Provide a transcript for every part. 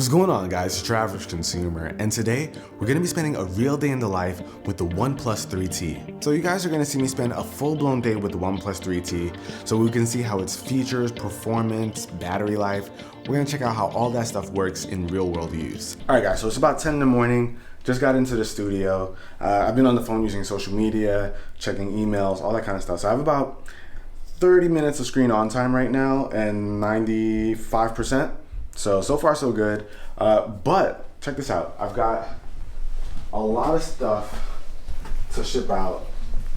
What's going on, guys? It's UrAvgConsumer, and today we're going to be spending a real day in the life with the OnePlus 3T. So you guys are going to see me spend a full-blown day with the OnePlus 3T so we can see how its features, performance, battery life, we're going to check out how all that stuff works in real-world use. Alright guys, so it's about 10 in the morning, just got into the studio. I've been on the phone using social media, checking emails, all that kind of stuff. So I have about 30 minutes of screen on time right now and 95%. So far so good, but check this out. I've got a lot of stuff to ship out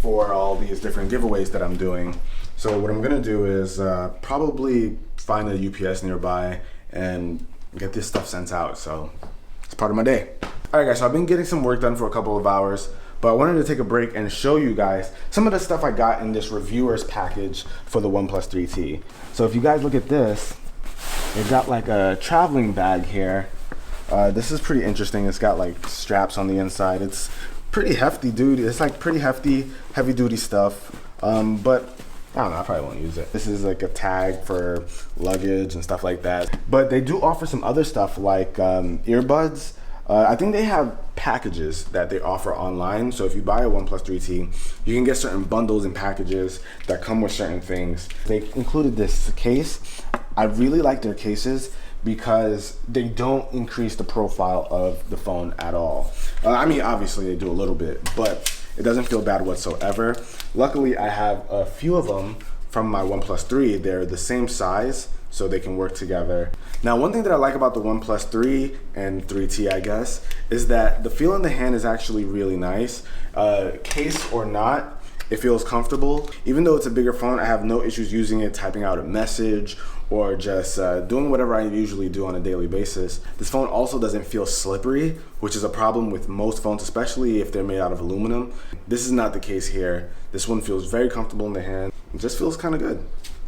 for all these different giveaways that I'm doing. So what I'm gonna do is probably find a UPS nearby and get this stuff sent out. So it's part of my day. All right guys, so I've been getting some work done for a couple of hours, but I wanted to take a break and show you guys some of the stuff I got in this reviewer's package for the OnePlus 3T. So if you guys look at this, they've got like a traveling bag here. This is pretty interesting. It's got like straps on the inside. It's pretty hefty, dude. It's like pretty hefty, heavy duty stuff. But I don't know, I probably won't use it. This is like a tag for luggage and stuff like that. But they do offer some other stuff like earbuds. I think they have packages that they offer online. So if you buy a OnePlus 3T, you can get certain bundles and packages that come with certain things. They included this case. I really like their cases because they don't increase the profile of the phone at all. I mean, obviously they do a little bit, but it doesn't feel bad whatsoever. Luckily, I have a few of them from my OnePlus 3. They're the same size, so they can work together. Now, one thing that I like about the OnePlus 3 and 3T, I guess, is that the feel in the hand is actually really nice. Case or not, it feels comfortable. Even though it's a bigger phone, I have no issues using it, typing out a message, or just doing whatever I usually do on a daily basis. This phone also doesn't feel slippery, which is a problem with most phones, especially if they're made out of aluminum. This is not the case here. This one feels very comfortable in the hand. It just feels kind of good.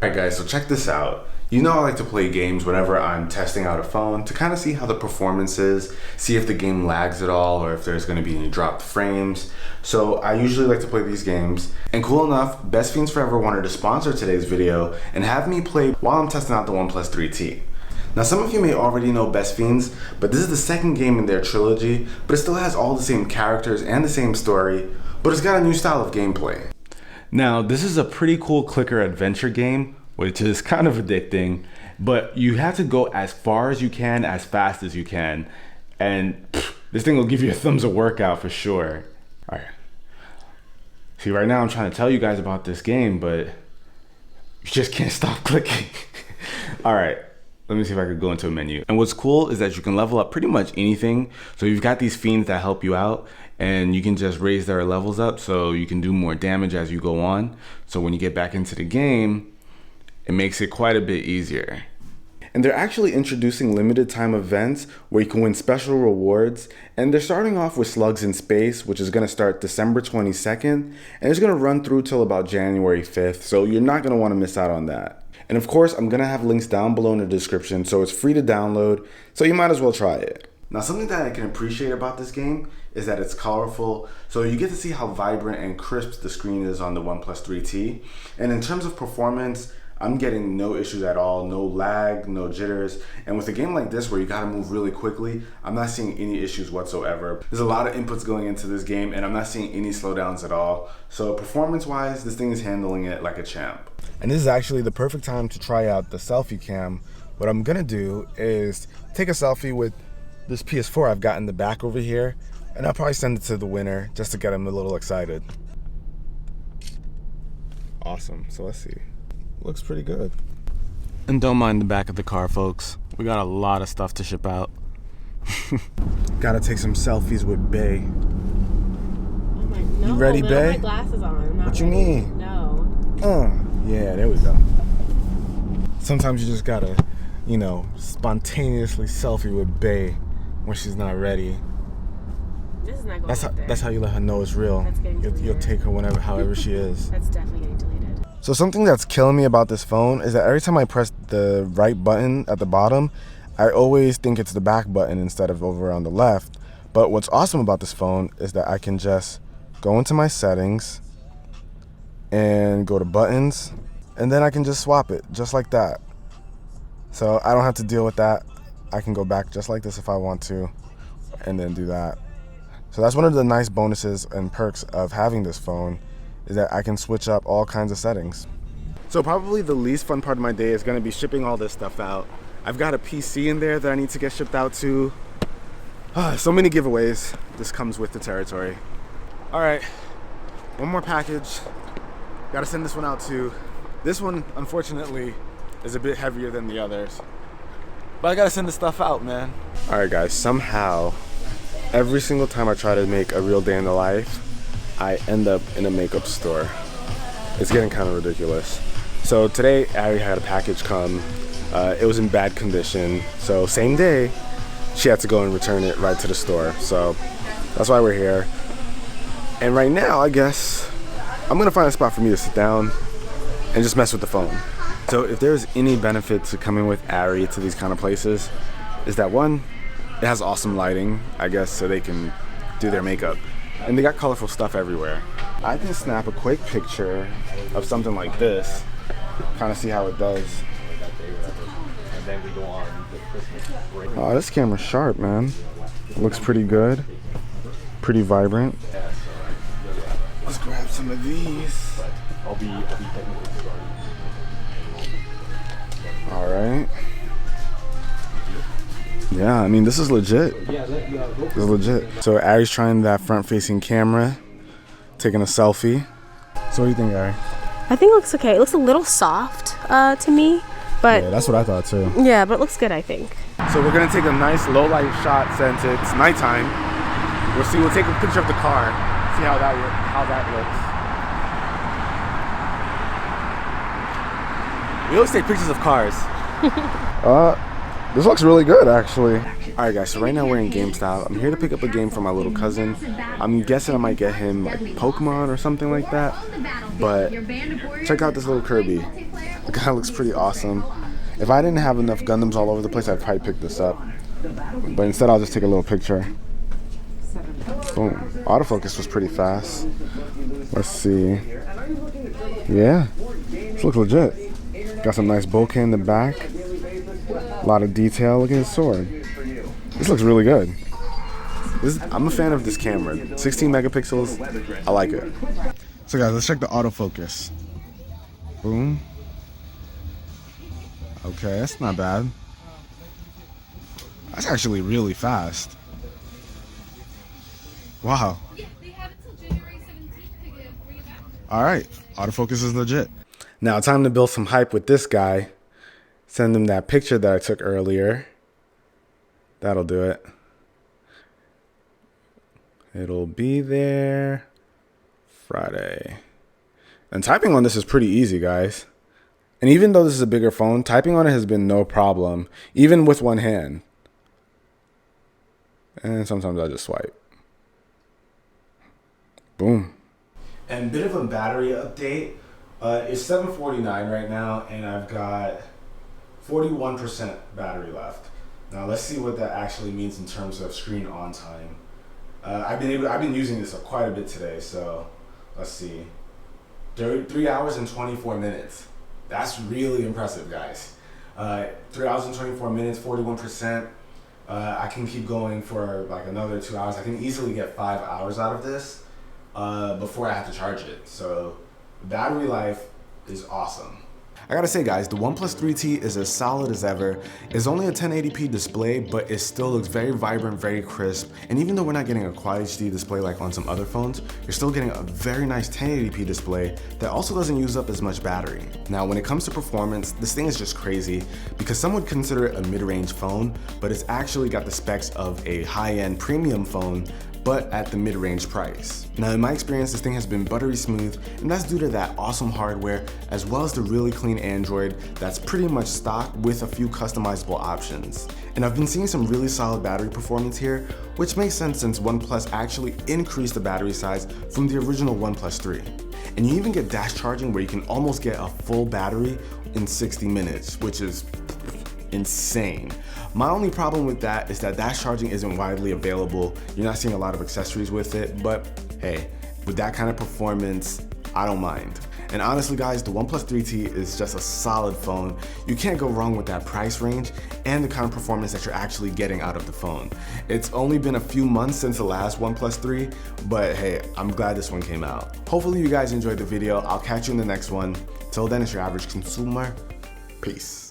All right guys, so check this out. You know I like to play games whenever I'm testing out a phone to kind of see how the performance is, see if the game lags at all or if there's going to be any dropped frames. So I usually like to play these games. And cool enough, Best Fiends Forever wanted to sponsor today's video and have me play while I'm testing out the OnePlus 3T. Now some of you may already know Best Fiends, but this is the second game in their trilogy, but it still has all the same characters and the same story, but it's got a new style of gameplay. Now this is a pretty cool clicker adventure game, which is kind of addicting, but you have to go as far as you can, as fast as you can, and this thing will give you a thumbs of workout for sure. All right. See, right now I'm trying to tell you guys about this game, but you just can't stop clicking. All right, let me see if I could go into a menu. And what's cool is that you can level up pretty much anything. So you've got these fiends that help you out, and you can just raise their levels up so you can do more damage as you go on. So when you get back into the game, it makes it quite a bit easier. And they're actually introducing limited time events where you can win special rewards. And they're starting off with Slugs in Space, which is going to start December 22nd. And it's going to run through till about January 5th. So you're not going to want to miss out on that. And of course, I'm going to have links down below in the description. So it's free to download. So you might as well try it. Now, something that I can appreciate about this game is that it's colorful. So you get to see how vibrant and crisp the screen is on the OnePlus 3T. And in terms of performance, I'm getting no issues at all, no lag, no jitters. And with a game like this where you gotta move really quickly, I'm not seeing any issues whatsoever. There's a lot of inputs going into this game and I'm not seeing any slowdowns at all. So performance-wise, this thing is handling it like a champ. And this is actually the perfect time to try out the selfie cam. What I'm gonna do is take a selfie with this PS4 I've got in the back over here, and I'll probably send it to the winner just to get him a little excited. Awesome, so let's see. Looks pretty good. And don't mind the back of the car, folks. We got a lot of stuff to ship out. Gotta take some selfies with Bae. Oh my, no, you ready, Bae? I have my glasses on. I'm not what you ready. mean? No. Yeah, there we go. Sometimes you just gotta, you know, spontaneously selfie with Bae when she's not ready. This is not going That's how you let her know it's real. That's getting deleted. You'll take her whenever, however she is. That's definitely getting deleted. So something that's killing me about this phone is that every time I press the right button at the bottom, I always think it's the back button instead of over on the left. But what's awesome about this phone is that I can just go into my settings and go to buttons, and then I can just swap it just like that. So I don't have to deal with that I can go back just like this if I want to, and then do that. So that's one of the nice bonuses and perks of having this phone, is that I can switch up all kinds of settings. So probably the least fun part of my day is gonna be shipping all this stuff out. I've got a PC in there that I need to get shipped out to. So many giveaways. This comes with the territory. All right, one more package. Gotta send this one out too. This one, unfortunately, is a bit heavier than the others. But I gotta send this stuff out, man. All right, guys, somehow, every single time I try to make a real day in the life, I end up in a makeup store. It's getting kind of ridiculous. So today, Ari had a package come. It was in bad condition. So same day, she had to go and return it right to the store. So that's why we're here. And right now, I guess, I'm gonna find a spot for me to sit down and just mess with the phone. So if there's any benefit to coming with Ari to these kind of places, is that one, it has awesome lighting, I guess, so they can do their makeup. And they got colorful stuff everywhere. I can snap a quick picture of something like this, kind of see how it does. Oh, this camera's sharp, man. It looks pretty good, pretty vibrant. Let's grab some of these. All right. Yeah, I mean, this is legit. This is legit. So Ari's trying that front-facing camera, taking a selfie. So what do you think, Ari? I think it looks okay. It looks a little soft to me, but Yeah, that's what I thought too. yeah, but it looks good, I think. So we're gonna take a nice low light shot since it's nighttime. We'll take a picture of the car, see how that looks. We always take pictures of cars. This looks really good, actually. All right, guys, so right now we're in GameStop. I'm here to pick up a game for my little cousin. I'm guessing I might get him like Pokemon or something like that. But check out this little Kirby. The guy looks pretty awesome. If I didn't have enough Gundams all over the place, I'd probably pick this up. But instead, I'll just take a little picture. Boom. Autofocus was pretty fast. Let's see. Yeah, this looks legit. Got some nice bokeh in the back. A lot of detail. Look at his sword. This looks really good. I'm a fan of this camera. 16 megapixels. I like it. So guys, let's check the autofocus. Boom. Okay, that's not bad. That's actually really fast. Wow. All right, autofocus is legit. Now time to build some hype with this guy. Send him that picture that I took earlier. That'll do it. It'll be there Friday. And typing on this is pretty easy, guys. And even though this is a bigger phone, typing on it has been no problem, even with one hand. And sometimes I just swipe. Boom. And bit of a battery update. It's 7:49 right now, and I've got 41% battery left. Now let's see what that actually means in terms of screen on time. I've been using this quite a bit today, so let's see. 3 hours and 24 minutes. That's really impressive, guys. 3 hours and 24 minutes, 41%. I can keep going for like another 2 hours. I can easily get 5 hours out of this before I have to charge it. So battery life is awesome. I gotta say, guys, the OnePlus 3T is as solid as ever. It's only a 1080p display, but it still looks very vibrant, very crisp. And even though we're not getting a Quad HD display like on some other phones, you're still getting a very nice 1080p display that also doesn't use up as much battery. Now, when it comes to performance, this thing is just crazy because some would consider it a mid-range phone, but it's actually got the specs of a high-end premium phone, but at the mid-range price. Now in my experience, this thing has been buttery smooth, and that's due to that awesome hardware as well as the really clean Android that's pretty much stock with a few customizable options. And I've been seeing some really solid battery performance here, which makes sense since OnePlus actually increased the battery size from the original OnePlus 3. And you even get dash charging where you can almost get a full battery in 60 minutes, which is insane. My only problem with that is that dash charging isn't widely available. You're not seeing a lot of accessories with it, but hey, with that kind of performance, I don't mind. And honestly guys, the OnePlus 3T is just a solid phone. You can't go wrong with that price range and the kind of performance that you're actually getting out of the phone. It's only been a few months since the last OnePlus 3, but hey, I'm glad this one came out. Hopefully you guys enjoyed the video. I'll catch you in the next one. Till then, it's your average consumer. Peace.